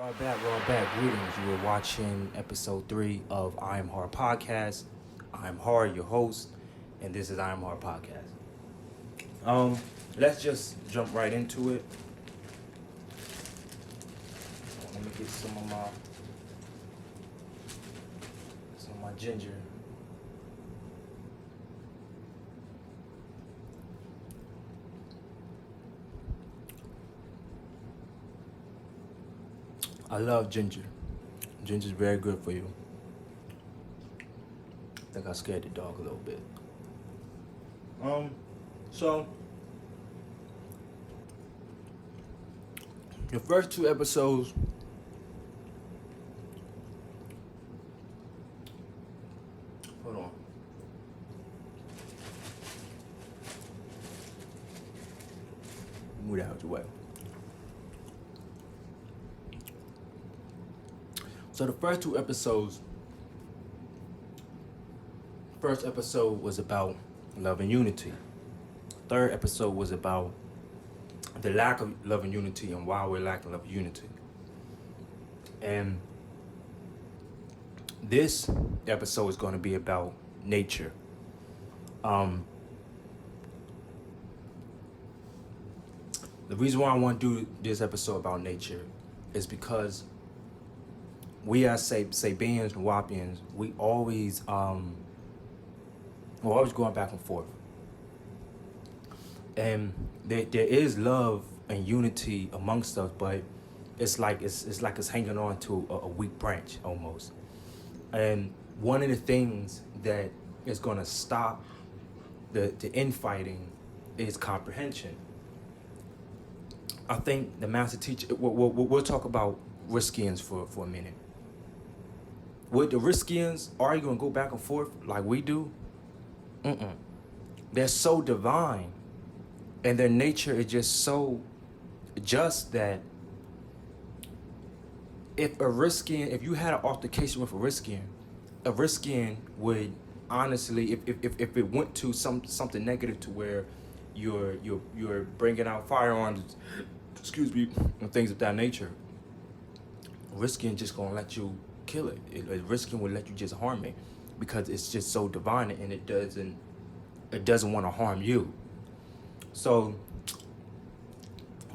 We're back. Greetings. You are watching episode 3 of I Am Hard Podcast. I am Hard, your host, and this is I Am Hard Podcast. Let's just jump right into it. Let me get some of my ginger. I love ginger. Ginger's very good for you. I think I scared the dog a little bit. So the first 2 episodes hold on. Move that out the way. So the first 2 episodes, first episode was about love and unity. Third episode was about the lack of love and unity and why we're lacking love and unity. And this episode is going to be about nature. The reason why I want to do this episode about nature is because we as Sabians and Wapians, we're always going back and forth. And there is love and unity amongst us, but it's like it's hanging on to a weak branch almost. And one of the things that is going to stop the infighting is comprehension. I think the master teacher. We'll talk about Riskians for a minute. With the Riskians, are you going to go back and forth like we do? They're so divine, and their nature is just so just that if you had an altercation with a Riskian would honestly, if it went to something negative to where you're bringing out firearms, and things of that nature, Riskian just gonna let you kill it. Riskian will let you just harm it because it's just so divine and it doesn't want to harm you. So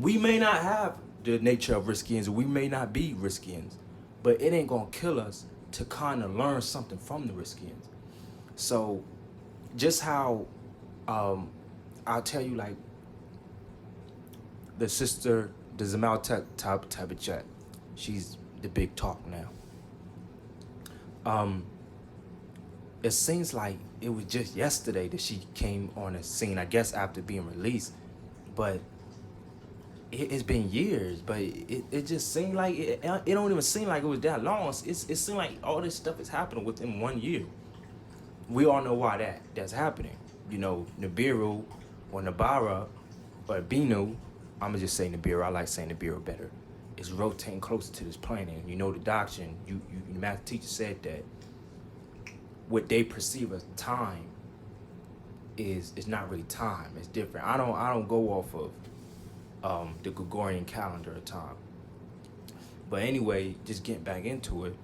we may not have the nature of Riskians, we may not be Riskians, but it ain't gonna kill us to kind of learn something from the Riskians. So just how I'll tell you, like, the sister, the Zamal Tabichat, she's the big talk now. It seems like it was just yesterday that she came on the scene, I guess after being released, but it's been years, but it just seemed like, it don't even seem like it was that long. It seemed like all this stuff is happening within 1 year. We all know why that's happening. You know, Nibiru or Nabara or Binu, I'm gonna just say Nibiru, I like saying Nibiru better, is rotating closer to this planet. And you know the doctrine, the math teacher said that what they perceive as time is not really time. It's different. I don't go off of the Gregorian calendar of time. But anyway, just getting back into it,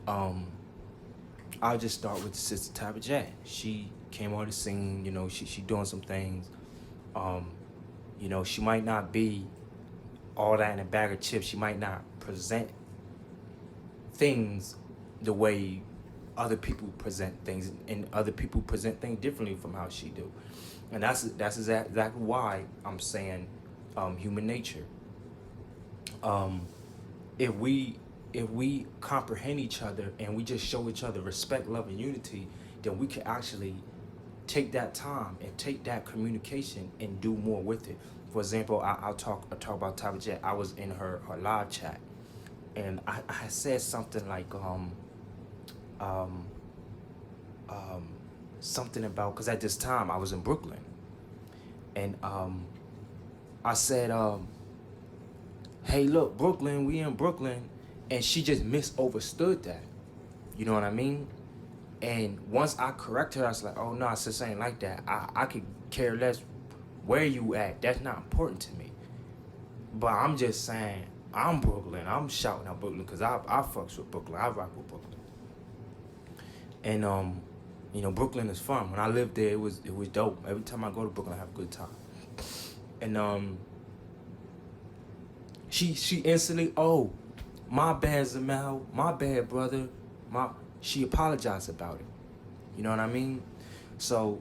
I'll just start with the sister Tabitha. She came on the scene, you know, she doing some things. You know, she might not be all that in a bag of chips. She might not present things the way other people present things, and other people present things differently from how she do. And that's exactly why I'm saying human nature. If we comprehend each other and we just show each other respect, love, and unity, then we can actually take that time and take that communication and do more with it. For example, I'll talk about Tabitha. I was in her live chat, and I said something like something about, because at this time I was in Brooklyn, and I said, hey, look, Brooklyn, we in Brooklyn, and she just misunderstood that. You know what I mean? And once I corrected her, I was like, oh no, sis, ain't like that. I could care less where you at. That's not important to me. But I'm just saying, I'm Brooklyn. I'm shouting out Brooklyn because I fucks with Brooklyn. I rock with Brooklyn. And you know, Brooklyn is fun. When I lived there, it was dope. Every time I go to Brooklyn, I have a good time. And she instantly, oh, my bad, Zamel, my bad, brother. She apologized about it. You know what I mean? So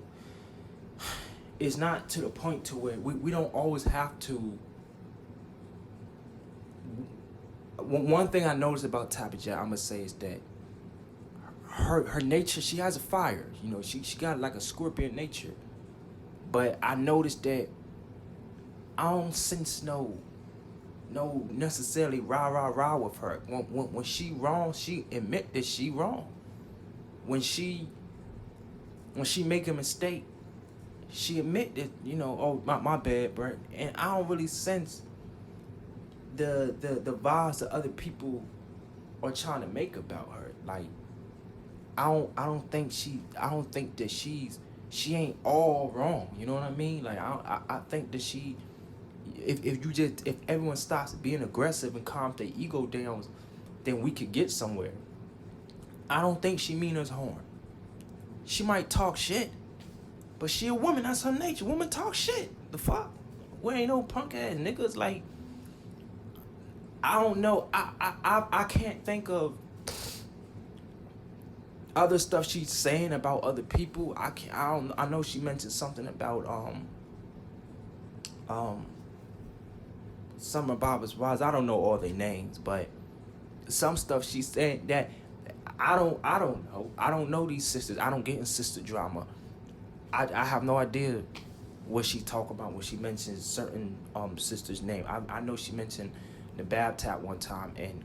it's not to the point to where we don't always have to. One thing I noticed about Tabitha Jet, I'm gonna say, is that her nature, she has a fire. You know, she got like a scorpion nature. But I noticed that I don't sense no necessarily rah with her. When she wrong, she admit that she wrong. When she make a mistake, she admit that, you know, oh, my bad, bro. And I don't really sense the vibes that other people are trying to make about her. Like, I don't think that she ain't all wrong. You know what I mean? Like, I think that she, if everyone stops being aggressive and calms their ego down, then we could get somewhere. I don't think she mean us harm. She might talk shit, but she a woman. That's her nature. Women talk shit. The fuck? We ain't no punk ass niggas. Like, I don't know. I can't think of other stuff she's saying about other people. I know she mentioned something about some of Bob's wives. I don't know all their names, but some stuff she said that I don't know. I don't know these sisters. I don't get in sister drama. I have no idea what she talk about when she mentions certain sisters' name. I know she mentioned the Babtat one time, and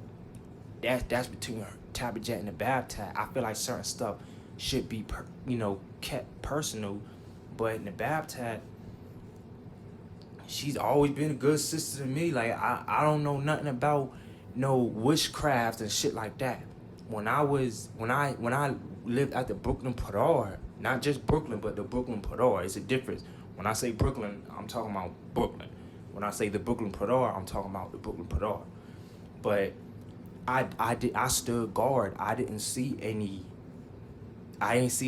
that's between her, Tabitha Jet, and the Babtat. I feel like certain stuff should be kept personal, but in the Babtat, she's always been a good sister to me. Like, I don't know nothing about no witchcraft and shit like that. When I lived at the Brooklyn Parade, not just Brooklyn, but the Brooklyn Parade, it's a difference. When I say Brooklyn, I'm talking about Brooklyn. When I say the Brooklyn Parade, I'm talking about the Brooklyn Parade. But I stood guard. I didn't see a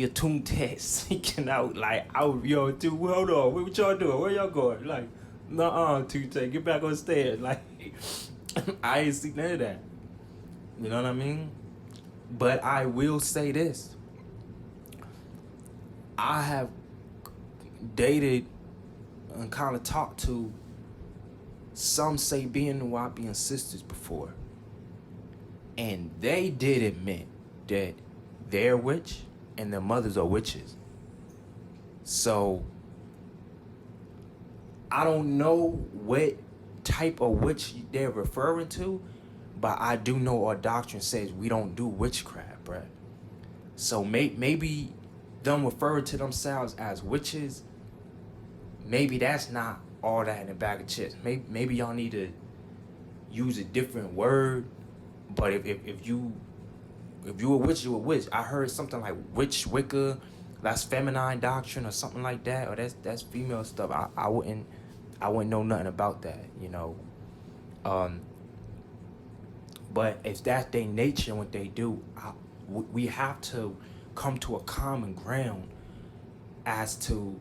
tune test sneaking out. Like, dude, hold on, what y'all doing? Where y'all going? Like, nuh-uh, Tute, get back on stage. Like, I ain't see none of that. You know what I mean? But I will say this. I have dated and kind of talked to some say being Nuwapian sisters before. And they did admit that they're witch and their mothers are witches. So I don't know what type of witch they're referring to, but I do know our doctrine says we don't do witchcraft, bruh. So maybe them referring to themselves as witches, maybe that's not all that in a bag of chips. Maybe y'all need to use a different word. But if you a witch, you a witch. I heard something like witch Wicca, that's feminine doctrine or something like that, or that's female stuff. I wouldn't know nothing about that, you know. But if that's their nature and what they do, we have to come to a common ground as to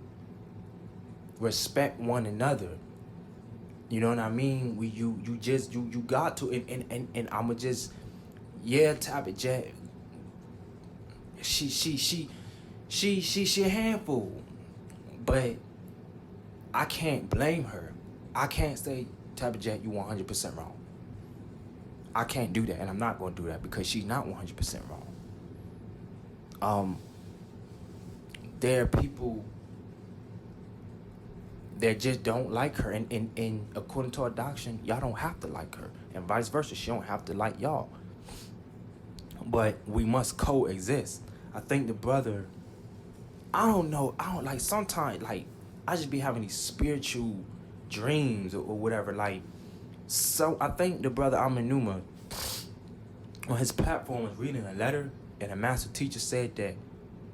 respect one another. You know what I mean? You got to, and I'ma just, yeah, Tabitha Jet, she a handful, but I can't blame her. I can't say, Tabitha Jet, you 100% wrong. I can't do that, and I'm not going to do that because she's not 100% wrong. There are people that just don't like her, and according to our doctrine, y'all don't have to like her, and vice versa, she don't have to like y'all. But we must coexist. I think the brother, I don't like, sometimes, like, I just be having these spiritual dreams or whatever, like. So I think the brother Amenuma on his platform was reading a letter, and a master teacher said that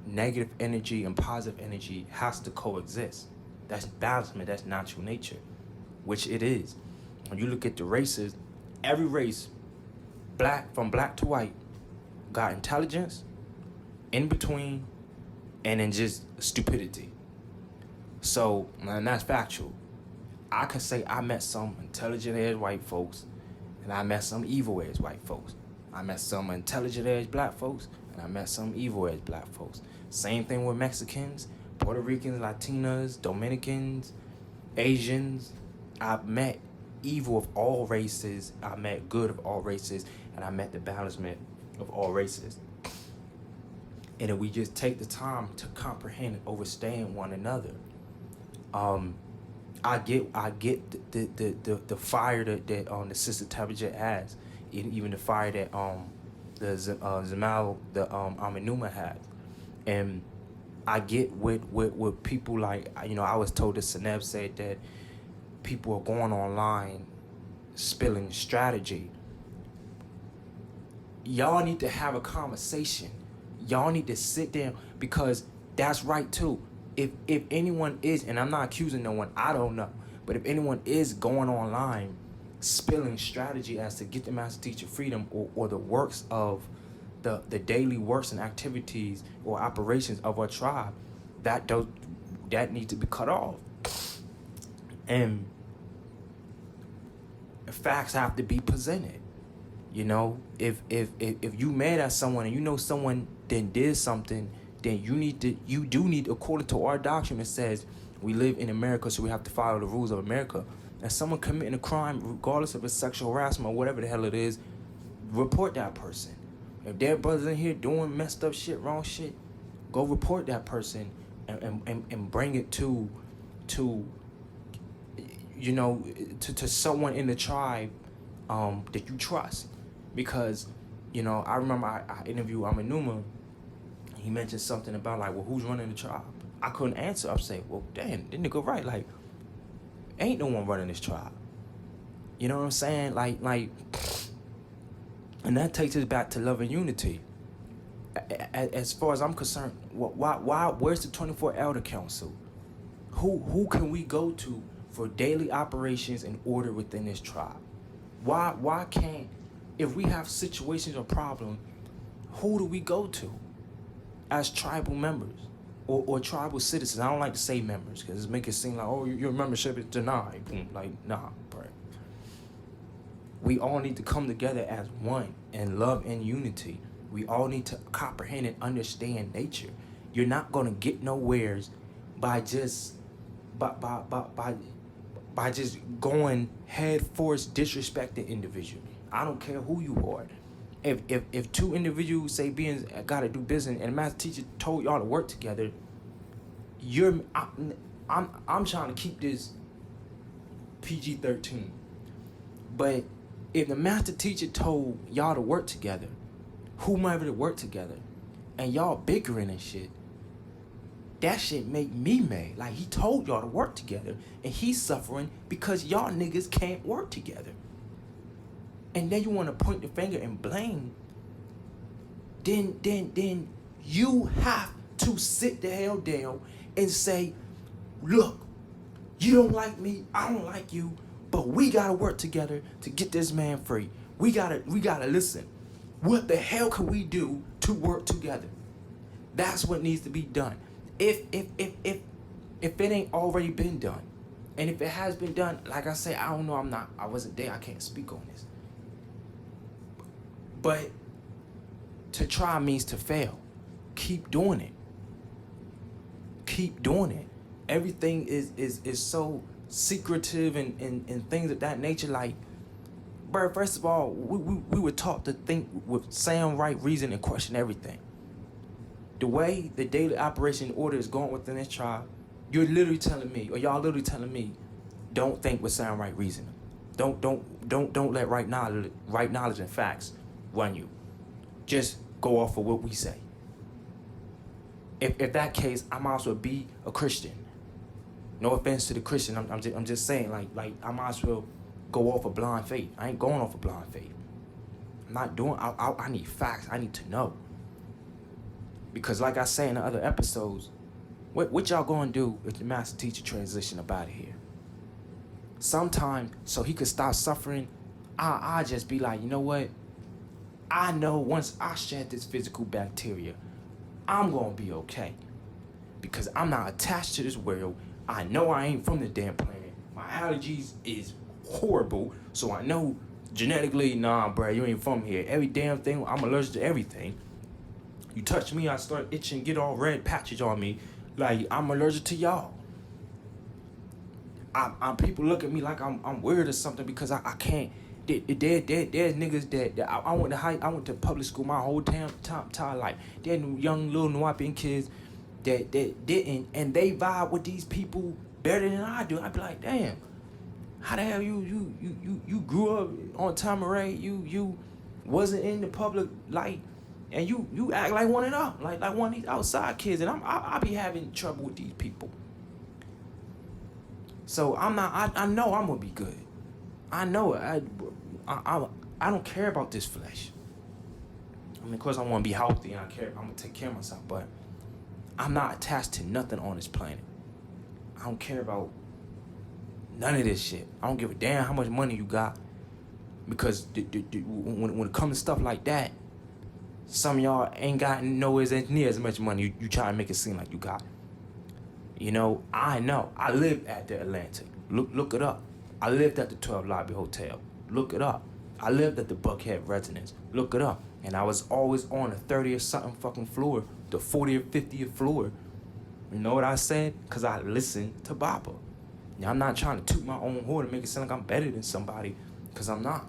negative energy and positive energy has to coexist. That's balancement, that's natural nature, which it is. When you look at the races, Every race, from black to white, got intelligence, in between, and then just stupidity. So, and that's factual. I can say I met some intelligent ass white folks, and I met some evil ass white folks. I met some intelligent ass black folks, and I met some evil ass black folks. Same thing with Mexicans, Puerto Ricans, Latinas, Dominicans, Asians. I've met evil of all races. I met good of all races, and I met the balancement of all races. And if we just take the time to comprehend and understand one another, I get the fire that the sister Tabitha has, even the fire that the Zamal Amenuma has, and I get with people like, you know, I was told that Seneb said that people are going online spilling strategy. Y'all need to have a conversation. Y'all need to sit down, because that's right too. If anyone is, and I'm not accusing no one, I don't know, but if anyone is going online spilling strategy as to get the master teacher freedom, or the works of the daily works and activities or operations of our tribe, that needs to be cut off. And facts have to be presented. You know, if you mad at someone and you know someone then did something, then you do need, according to our doctrine, it says we live in America, so we have to follow the rules of America. And someone committing a crime, regardless of it's sexual harassment or whatever the hell it is, report that person. If their brother's in here doing messed up shit, wrong shit, go report that person and bring it to you know, to someone in the tribe that you trust. Because, you know, I remember I interviewed Amenuma. He mentioned something about, like, well, who's running the tribe? I couldn't answer. I'm saying, well, damn, didn't it go right? Like, ain't no one running this tribe. You know what I'm saying? Like, and that takes us back to love and unity. As far as I'm concerned, why? Where's the 24 Elder Council? Who can we go to for daily operations and order within this tribe? Why can't, if we have situations or problems, who do we go to as tribal members or tribal citizens? I don't like to say members because it makes it seem like, oh, your membership is denied. Boom. Like, nah, bro. We all need to come together as one in love and unity. We all need to comprehend and understand nature. You're not gonna get nowheres by just by just going head first disrespecting individually. I don't care who you are. If two individuals say beings gotta do business and the master teacher told y'all to work together, I'm trying to keep this PG-13. But if the master teacher told y'all to work together, whomever to work together, and y'all bickering and shit, that shit make me mad. Like, he told y'all to work together, and he's suffering because y'all niggas can't work together. And then you want to point the finger and blame. Then you have to sit the hell down and say, look, you don't like me, I don't like you, but we gotta work together to get this man free. We gotta listen. What the hell can we do to work together? That's what needs to be done. If it ain't already been done, and if it has been done, like I say, I don't know, I wasn't there, I can't speak on this. But to try means to fail. Keep doing it. Keep doing it. Everything is so secretive and things of that nature. Like, bro, first of all, we were taught to think with sound, right reason, and question everything. The way the daily operation order is going within this tribe, you're literally telling me, or y'all literally telling me, don't think with sound, right reason. Don't let right knowledge and facts run you. Just go off of what we say. If that case, I might as well be a Christian. No offense to the Christian, I'm just saying, like I might as well go off of blind faith. I ain't going off of blind faith. I'm not doing. I need facts. I need to know. Because like I say in the other episodes, what y'all gonna do if the master teacher transition up out of here? Sometimes, so he could stop suffering I just be like, you know what? I know once I shed this physical bacteria, I'm gonna be okay. Because I'm not attached to this world. I know I ain't from the damn planet. My allergies is horrible. So I know genetically, nah, bruh, you ain't from here. Every damn thing, I'm allergic to everything. You touch me, I start itching, get all red patches on me. Like, I'm allergic to y'all. People look at me like I'm weird or something because I can't. There's niggas that I went to public school my whole entire life. There's young little Nuwapian kids that didn't, and they vibe with these people better than I do. I'd be like, damn, how the hell you grew up on Tamaray, you wasn't in the public light, and you act like one of them, like one of these outside kids, and I be having trouble with these people. So I'm not. I know I'm gonna be good. I know it. I don't care about this flesh. I mean, of course, I want to be healthy and I'm gonna take care of myself, but I'm not attached to nothing on this planet. I don't care about none of this shit. I don't give a damn how much money you got, because when it comes to stuff like that, some of y'all ain't got nowhere near as much money. You try to make it seem like you got. You know. I live at the Atlantic. Look it up. I lived at the 12 Lobby Hotel. Look it up. I lived at the Buckhead Residence. Look it up. And I was always on the 30th something fucking floor, the 40th, 50th floor. You know what I said? Because I listened to Baba. Now, I'm not trying to toot my own horn and make it sound like I'm better than somebody, because I'm not.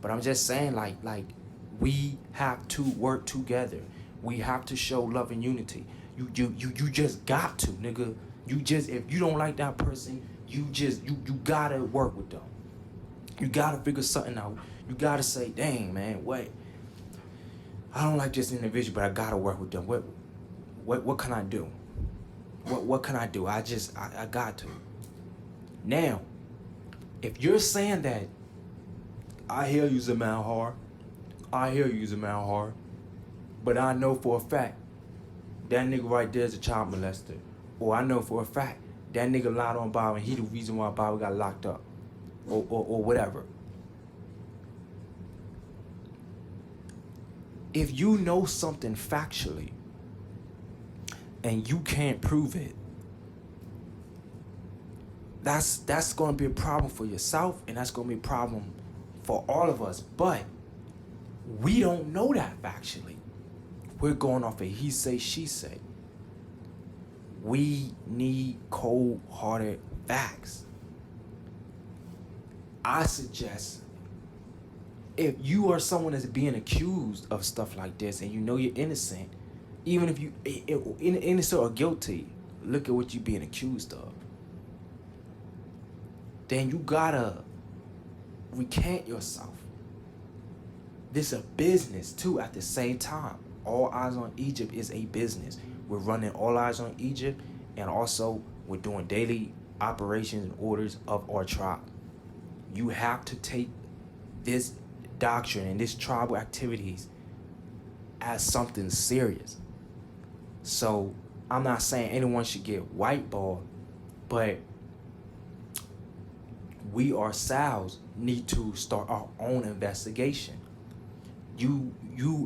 But I'm just saying, like, we have to work together. We have to show love and unity. You just got to, nigga. If you don't like that person, you gotta work with them. You gotta figure something out. You gotta say, dang, man, wait. I don't like this individual, but I gotta work with them. What can I do? What can I do? I got to. Now, if you're saying that, I hear you's a man hard. But I know for a fact that nigga right there is a child molester. Or I know for a fact that nigga lied on Bob and he the reason why Bob got locked up. Or whatever. If you know something factually and you can't prove it, that's going to be a problem for yourself, and that's going to be a problem for all of us. But we don't know that factually. We're going off of he say, she say. We need cold-hearted facts. I suggest, if you are someone that's being accused of stuff like this and you know you're innocent, even if you innocent or guilty, look at what you're being accused of. Then you gotta recant yourself. This is a business too at the same time. All Eyes on Egypt is a business. We're running All Eyes on Egypt, and also we're doing daily operations and orders of our tribe. You have to take this doctrine and this tribal activities as something serious. So I'm not saying anyone should get whiteballed, but we ourselves need to start our own investigation.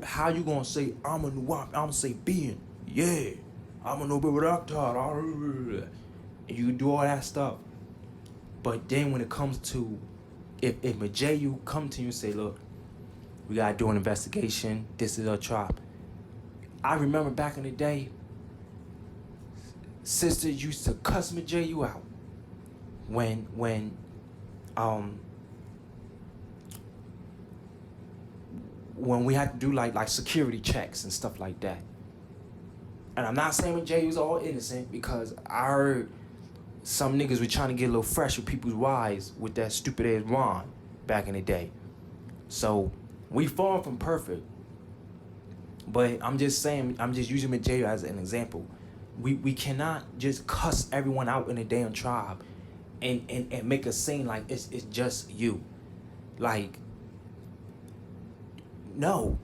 How you gonna say I'm a Nuwap? I'm gonna say being, yeah, I'm a Nobel doctor, and you do all that stuff. But then when it comes to, if Majayu come to you and say, look, we gotta do an investigation, this is our tribe. I remember back in the day, sisters used to cuss Majayu out when we had to do like security checks and stuff like that. And I'm not saying Jay was all innocent, because I heard some niggas were trying to get a little fresh with people's wives with that stupid ass Ron back in the day. So we far from perfect. But I'm just saying, I'm just using Jay as an example. We cannot just cuss everyone out in the damn tribe and make a scene like it's just you. Like, no.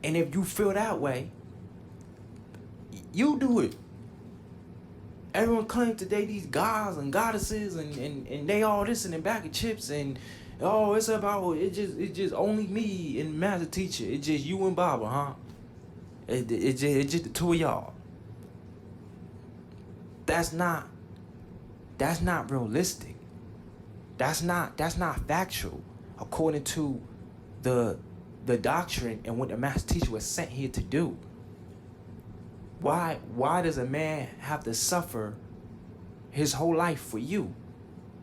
And if you feel that way, you do it. Everyone claims today these gods and goddesses and they all this in the bag of chips and Oh, it's just only me and master teacher. It's just you and Baba, huh? It's just the two of y'all. That's not realistic. That's not factual according to the doctrine and what the master teacher was sent here to do. Why does a man have to suffer his whole life for you?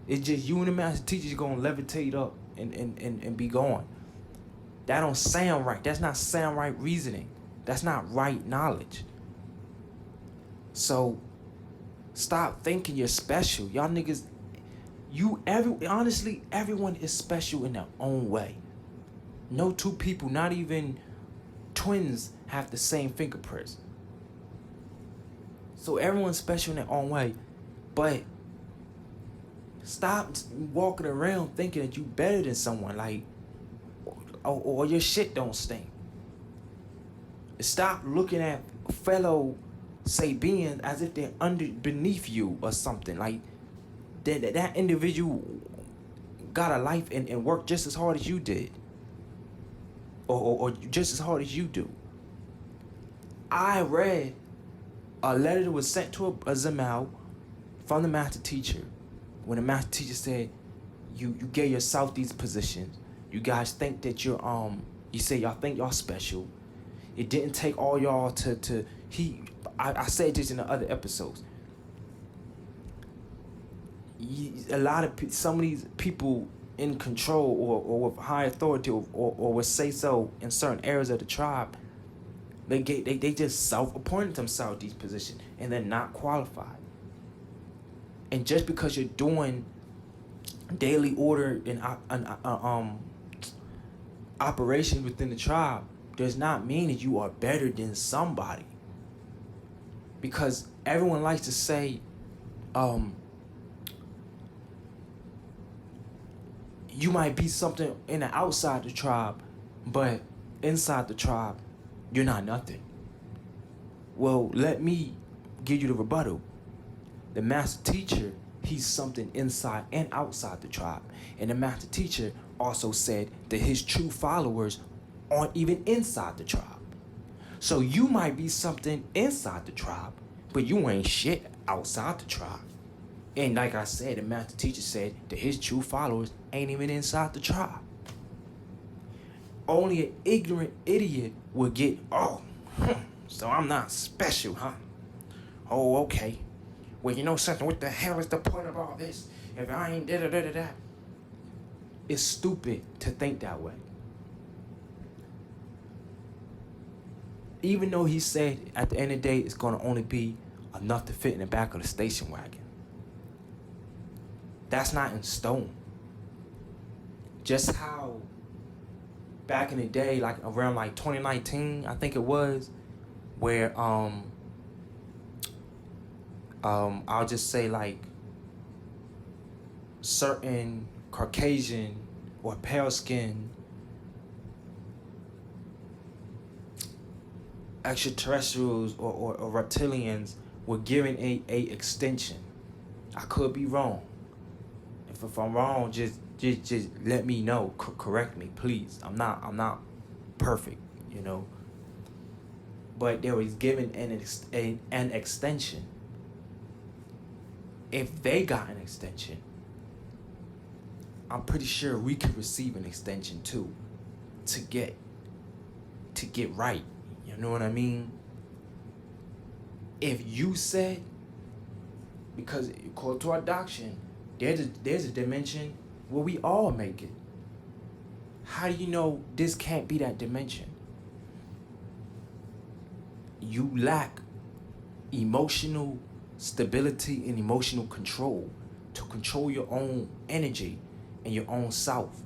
It's just you and the master teacher's gonna levitate up and be gone. That don't sound right. That's not sound right reasoning. That's not right knowledge. So stop thinking you're special. Y'all niggas, honestly, everyone is special in their own way. No two people, not even twins, have the same fingerprints. So everyone's special in their own way. But stop walking around thinking that you better than someone, like, or your shit don't stink. Stop looking at fellow Sabians as if they're beneath you or something. Like that individual got a life and worked just as hard as you did, or just as hard as you do. I read a letter that was sent to a Zamal from the master teacher, when the master teacher said, you gave yourself these positions. You guys think that you're you say y'all think y'all special. It didn't take all y'all to I said this in the other episodes. Some of these people in control or with high authority or would say so in certain areas of the tribe, they just self-appointed themselves these positions and they're not qualified. And just because you're doing daily order and operations within the tribe does not mean that you are better than somebody. Because everyone likes to say, you might be something in the outside the tribe, but inside the tribe, you're not nothing. Well, let me give you the rebuttal. The master teacher, he's something inside and outside the tribe. And the master teacher also said that his true followers aren't even inside the tribe. So you might be something inside the tribe, but you ain't shit outside the tribe. And like I said, the master teacher said that his true followers ain't even inside the tribe. Only an ignorant idiot would get, so I'm not special, huh? Oh, okay. Well, you know something, what the hell is the point of all this? If I ain't da-da-da-da-da. It's stupid to think that way. Even though he said at the end of the day it's going to only be enough to fit in the back of the station wagon. That's not in stone. Just how back in the day, like around like 2019, I think it was, where I'll just say like certain Caucasian or pale skin extraterrestrials or reptilians were given a extension. I could be wrong. If I'm wrong, just let me know. Correct me, please. I'm not perfect, you know. But they was given an extension. If they got an extension, I'm pretty sure we could receive an extension too, to get right. You know what I mean? If you said, because according to our doctrine, there's a dimension where we all make it. How do you know this can't be that dimension? You lack emotional stability and emotional control to control your own energy and your own self.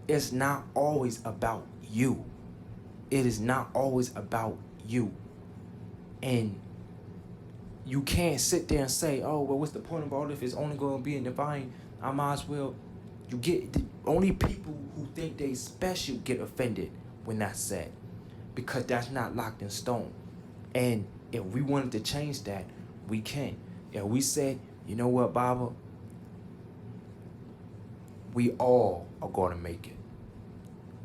It's not always about you. It is not always about you. And you can't sit there and say, oh, well, what's the point of all this? If it's only going to be in divine, I might as well. You get only people who think they special get offended when that's said, because that's not locked in stone. And if we wanted to change that, we can. If we said, you know what, Baba, We all are going to make it.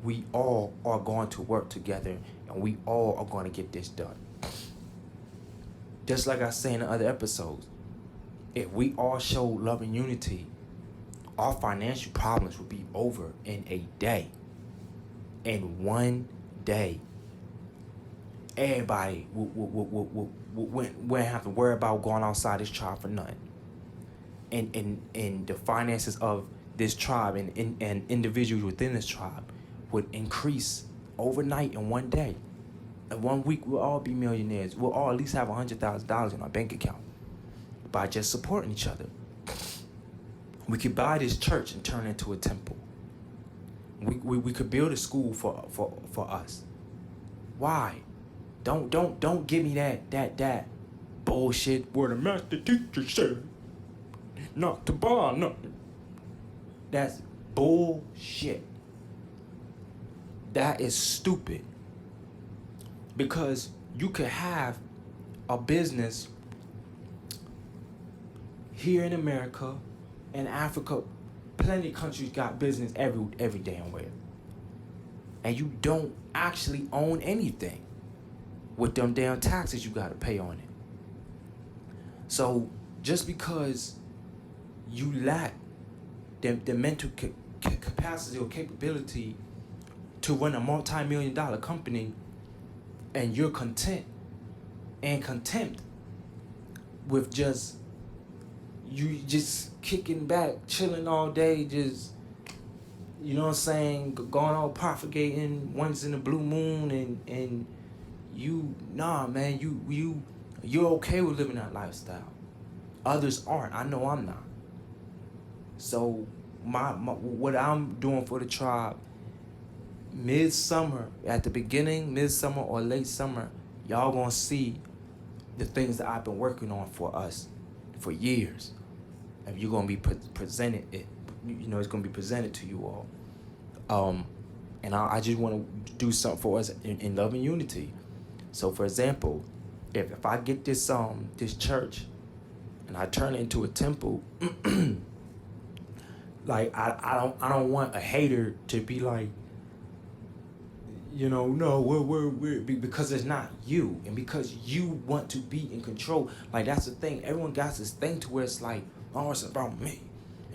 We all are going to work together, and we all are going to get this done. Just like I say in the other episodes, if we all show love and unity, our financial problems will be over in a day. In one day. Everybody wouldn't have to worry about going outside this tribe for nothing. And the finances of this tribe and individuals within this tribe would increase overnight in one day. In 1 week, we'll all be millionaires. We'll all at least have $100,000 in our bank account by just supporting each other. We could buy this church and turn it into a temple. We could build a school for us. Why? Don't give me that bullshit where the master teacher said not to buy nothing. That's bullshit. That is stupid. Because you could have a business here in America, in Africa, plenty of countries got business every damn where. And you don't actually own anything with them damn taxes you gotta pay on it. So just because you lack the mental capacity or capability to run a multi-million-dollar company, and you're content and contempt with just kicking back, chilling all day, just, you know what I'm saying, going all propagating once in a blue moon, and you're okay with living that lifestyle. Others aren't. I know I'm not. So what I'm doing for the tribe, midsummer or late summer, y'all gonna see the things that I've been working on for us for years. And you're gonna be presented it, it's gonna be presented to you all. And I just want to do something for us in love and unity. So for example, if I get this church and I turn it into a temple, like I don't want a hater to be like, no, we're because it's not you, and because you want to be in control. Like, that's the thing. Everyone got this thing to where it's like, oh, it's about me.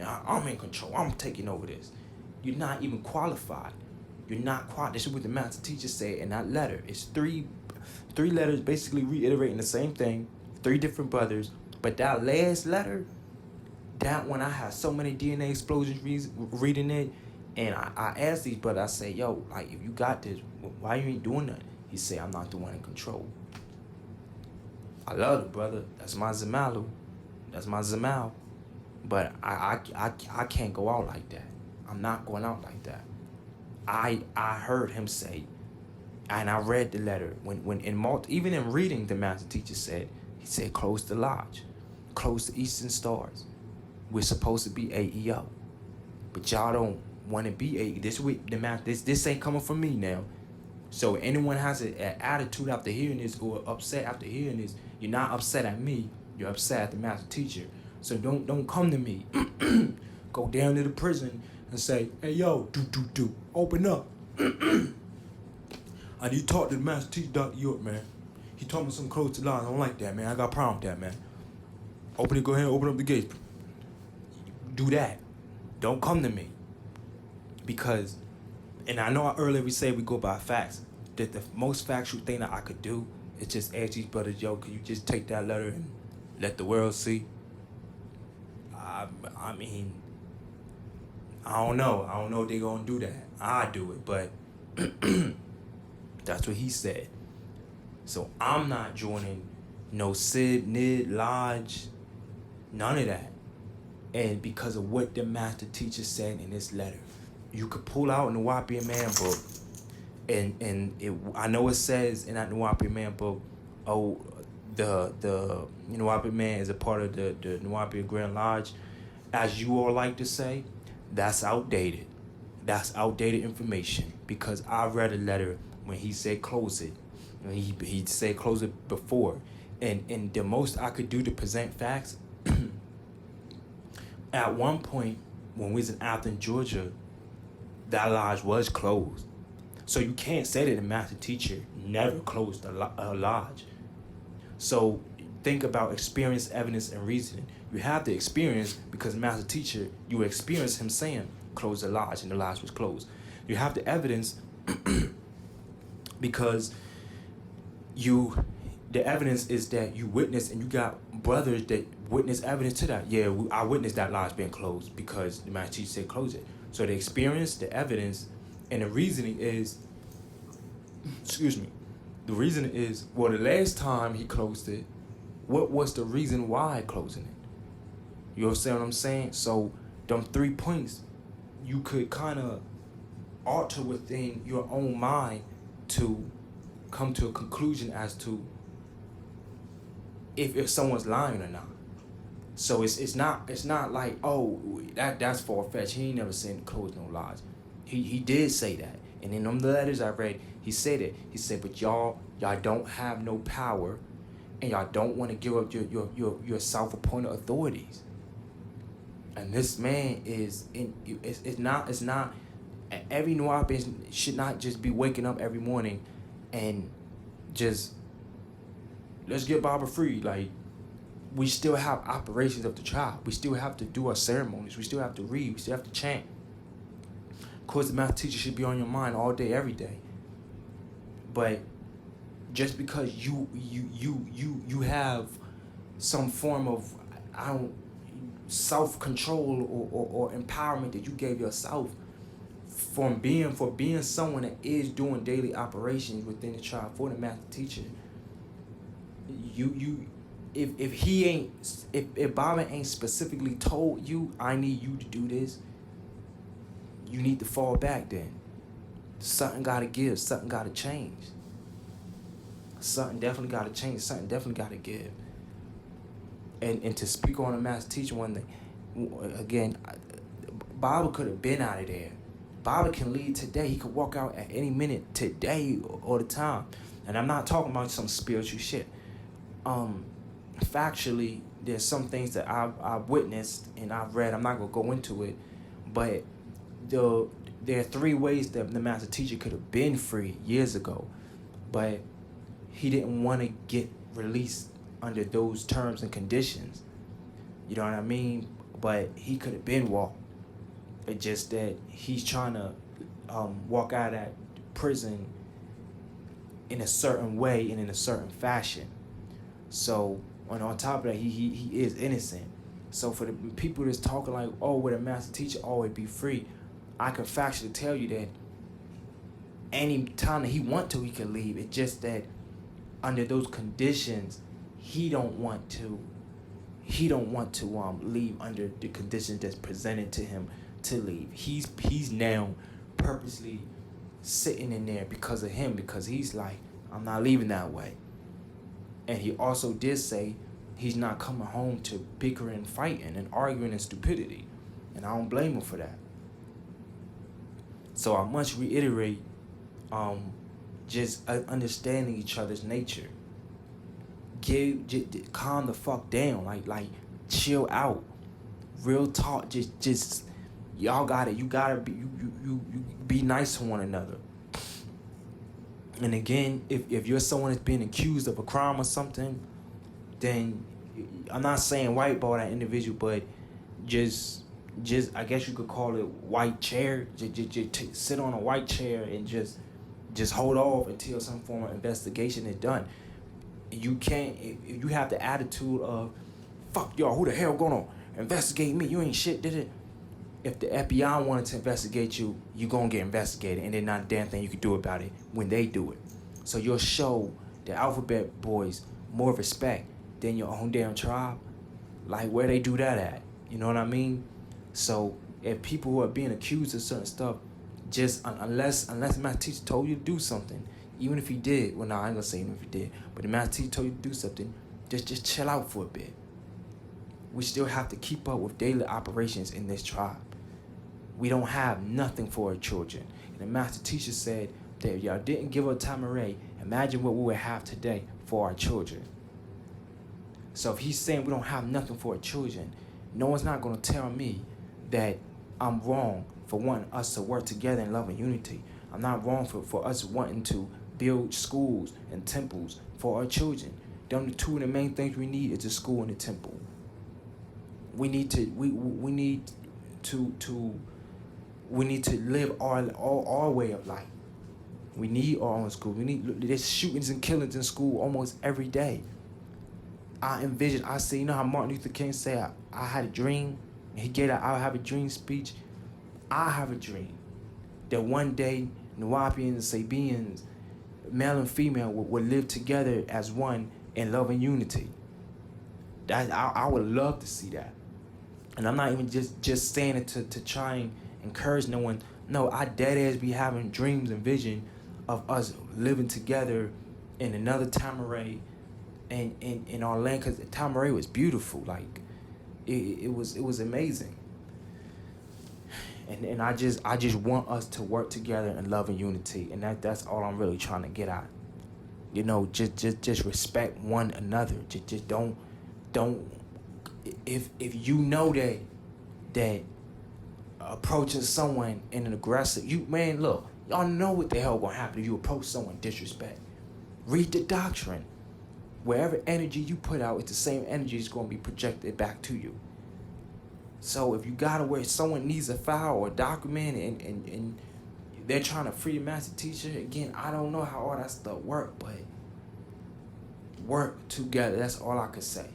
I'm in control. I'm taking over this. You're not even qualified. You're not qualified. This is what the master teacher said in that letter. It's three letters basically reiterating the same thing. 3 different brothers. But that last letter, that one, I had so many DNA explosions reading it. And I asked these brothers, I say, yo, like, if you got this, why you ain't doing that? He said, I'm not the one in control. I love the brother. That's my Zamalu. That's my Zamal. But I can't go out like that. I'm not going out like that. I heard him say, and I read the letter, even in reading, the master teacher said, he said, close the lodge, close the Eastern Stars. We're supposed to be AEO. But y'all don't want to be AEO. This ain't coming from me now. So anyone has an attitude after hearing this, or upset after hearing this, you're not upset at me, you're upset at the master teacher. So don't come to me. Go down to the prison and say, hey, yo, open up. I need to talk to the master teacher, Dr. York, man. He told me some close to line. I don't like that, man. I got a problem with that, man. Go ahead, open up the gates. Do that. Don't come to me. Because, and I know earlier we say we go by facts, that the most factual thing that I could do is just ask these brothers, yo, could you just take that letter and let the world see? I mean, I don't know. I don't know if they're going to do that. I do it, but that's what he said. So I'm not joining no Sid, Nid, Lodge, none of that. And because of what the master teacher said in this letter, you could pull out in the Nuwaubian Man book, and I know it says in that Nuwaubian Man book, oh, the Nuwaubian Man is a part of the Nuwaubian Grand Lodge. As you all like to say, that's outdated. That's outdated information, because I read a letter when he said close it. He said close it before. And the most I could do to present facts, at one point, when we was in Athens, Georgia, that lodge was closed. So you can't say that the master teacher never closed a lodge. So think about experience, evidence, and reasoning. You have the experience because the master teacher, you experienced him saying, close the lodge, and the lodge was closed. You have the evidence because the evidence is that you witnessed, and you got brothers that witnessed evidence to that. Yeah, I witnessed that lodge being closed because the master teacher said close it. So the experience, the evidence, and the reasoning is, excuse me, the reason is, well, the last time he closed it, what was the reason why closing it? You understand what I'm saying? So them 3 points, you could kind of alter within your own mind to come to a conclusion as to if someone's lying or not. So it's not like, oh, that's far-fetched. He ain't never said close no lodge. He did say that. And in them letters I read, he said it. He said, but y'all don't have no power, and y'all don't want to give up your self-appointed authorities. And this man it's not every New Orleans should not just be waking up every morning and just let's get Baba free. Like, we still have operations of the tribe. We still have to do our ceremonies. We still have to read. We still have to chant. Of course, the math teacher should be on your mind all day, every day. But just because you have some form of self-control or empowerment that you gave yourself for being someone that is doing daily operations within the tribe for the master teacher, if Baba ain't specifically told you, I need you to do this, you need to fall back then. Something gotta give, something gotta change. Something definitely gotta change, something definitely gotta give. And to speak on the master teacher one thing, again, Baba could have been out of there. Baba can leave today. He could walk out at any minute today or the time. And I'm not talking about some spiritual shit. Factually, there's some things that I've witnessed and I've read. I'm not gonna go into it, but there are 3 ways that the master teacher could have been free years ago, but he didn't want to get released under those terms and conditions. You know what I mean? But he could have been walked. It's just that he's trying to walk out of that prison in a certain way and in a certain fashion. So, on top of that, he is innocent. So for the people that's talking like, oh, would a master teacher always be free? I can factually tell you that any time that he want to, he can leave. It's just that under those conditions, he don't want to leave under the conditions that's presented to him to leave. He's now purposely sitting in there because of him, because he's like, I'm not leaving that way. And he also did say he's not coming home to bickering, fighting, and arguing and stupidity. And I don't blame him for that. So I must reiterate, just understanding each other's nature. Calm the fuck down, like chill out. Real talk, just y'all got it. You gotta be nice to one another. And again, if you're someone that's being accused of a crime or something, then I'm not saying whiteball that individual, but just I guess you could call it white chair. Just sit on a white chair and just hold off until some form of investigation is done. You can't. You have the attitude of, fuck y'all, who the hell gonna investigate me? You ain't shit, did it? If the FBI wanted to investigate you, you gonna get investigated, and there's not a damn thing you can do about it when they do it. So you'll show the Alphabet Boys more respect than your own damn tribe. Like, where they do that at? You know what I mean? So if people who are being accused of certain stuff, just unless the master teacher told you to do something, even if he did, well, no, I ain't gonna say even if he did, but the master teacher told you to do something, just chill out for a bit. We still have to keep up with daily operations in this tribe. We don't have nothing for our children. And the master teacher said that if y'all didn't give up Tamaray, imagine what we would have today for our children. So if he's saying we don't have nothing for our children, no one's not gonna tell me that I'm wrong for wanting us to work together in love and unity. I'm not wrong for us wanting to build schools and temples for our children. Them the two of the main things we need is a school and a temple. We need to we need to live our way of life. We need our own school. There's shootings and killings in school almost every day. I say, you know how Martin Luther King said, I had a dream. He gave that I have a dream speech. I have a dream that one day Nuwapians, Sabians, male and female would live together as one in love and unity. I would love to see that. And I'm not even just saying it to try and encourage no one. No, I dead ass be having dreams and vision of us living together in another Tamaray and in our land, because Tamaray was beautiful. Like it was amazing. And I just want us to work together in love and unity, and that's all I'm really trying to get at. You know, just respect one another. Just don't if you know that approaching someone in an aggressive, look, y'all know what the hell gonna happen if you approach someone disrespect. Read the doctrine. Wherever energy you put out, it's the same energy is gonna be projected back to you. So if you gotta where someone needs a file or a document and they're trying to free a master teacher, again, I don't know how all that stuff work, but work together. That's all I could say.